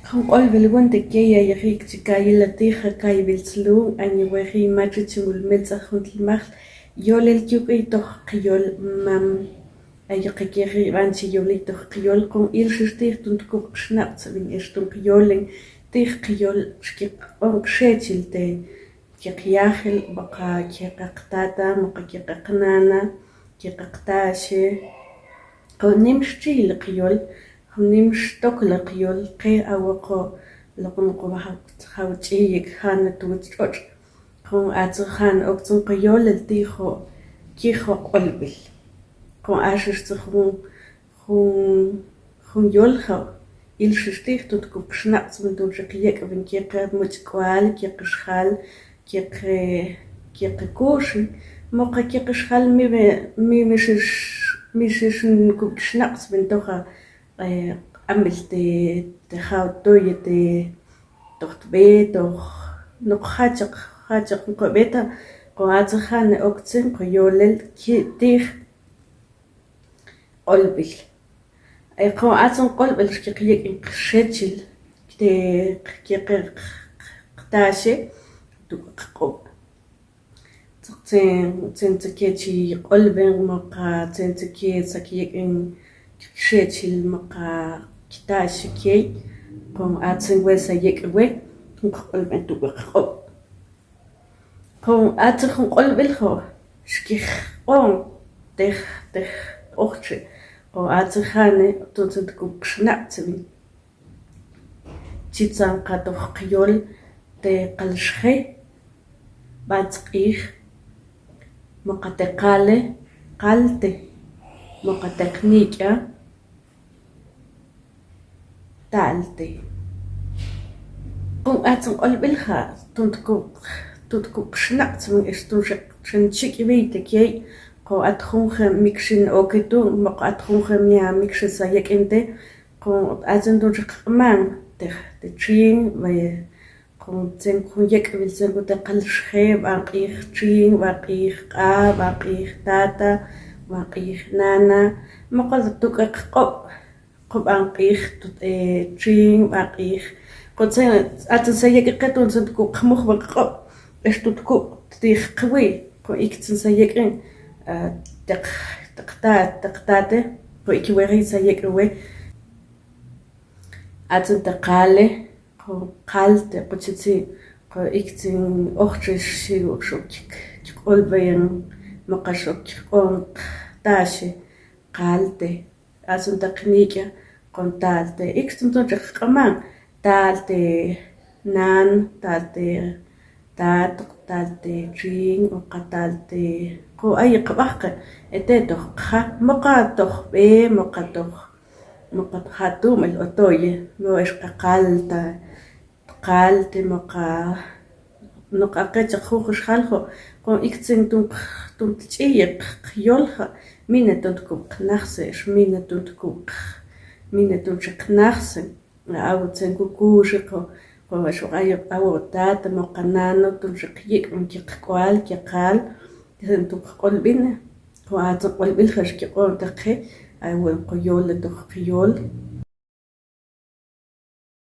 Qol velgunte keya yaqik chikayila tija kay bilslu ani wahi machichimul melsa juntilmaj yolel kyuqito qiyol mam ayaqikiri banchi yolito qiyol con ilshustir tuntkuk schnapz bin estum qiyolen tij qiyol shkiq on qshechilte kiqyahel baqa kiqaqtata maqa kiqaqnana kiqaqtashe qonimshchil qiyol nimsh tokla qiyol qe awaqo laqon qobaha hawchiyik hana tuwchoch qon atsan oktun qiyol tijo kijo qolbil qon ashirts khun yolha il shishtir tut kupshnats mit dun shqiyek ben kiqad muchkwal kiqshal kiqkush moqa kiqshal mi mishish kupshnats ben toha عملت تخاطوية تخطبيت نق حاجق قبيتا قوات خان أكتن قيولل كتير قلبي أي قوات قلبي شكيك إنقشتل كتير قتاشي تقوب تنتكيتي قلبي مقا تنتكيت سكيك إن شيء المقا كتاش كي قوم أتسن ويسا يكوي نقول بنتو بخو قوم أتخن قول بالخو شكيخ قوم تخ أختي قوم أتخاني تنتكو بشنعتبي تيتسان قادوخ قيول تي قلشخي باتقيخ مقا تقالي قالتي مقا تكنيكا تعلتي قوم أتن قلب الخا تنتكو قشنقت من إشتوشك شنشيك بيتك يي قوم أتخونخ ميكشن أوكتو مقا أتخونخ ميا ميكشن سايك انتي قوم أتن دونشك قمان تشين قوم تنكو يك بلسنكو تقلش خيب باقيخ تشين باقيخ قا باقيخ تاتا باقيخ نانا مقال تقق قب أنقيخ تشين باقيخ قد سنة أتنسيق قطن سنتكو قمخ بقب إيش تتكو تديخ قوي قو إكتن سيقين تقتات قو إكي وغي سيق قوي أتن تقالي قو قالت قو تتي قو إكتن أختش شيو شوكيك قول بيان مقاشوك قوم تاشي قالتي أسن تقنيكا قوم تالتي إكستم تنجح قمان تالتي نان تالتي تالتي جين وقتالتي قو أي قبحك إتاتوخ قا مقاتوخ بي مقاتوخ هاتوم الأطوية مو إشقا قالتي نقاقات خوخش خالخو قوم إكتن تنتشيق خيولها مينة تنتكوب نخسش مينة تنشق نخسن أو تنكو كوشقو قوم شغيب أو تاتا مقنانو تنشق يك من كيقوال كيقال تنتوك قلبين قوم أتن قلبين خشكي قوم تقي أو قيول تخيول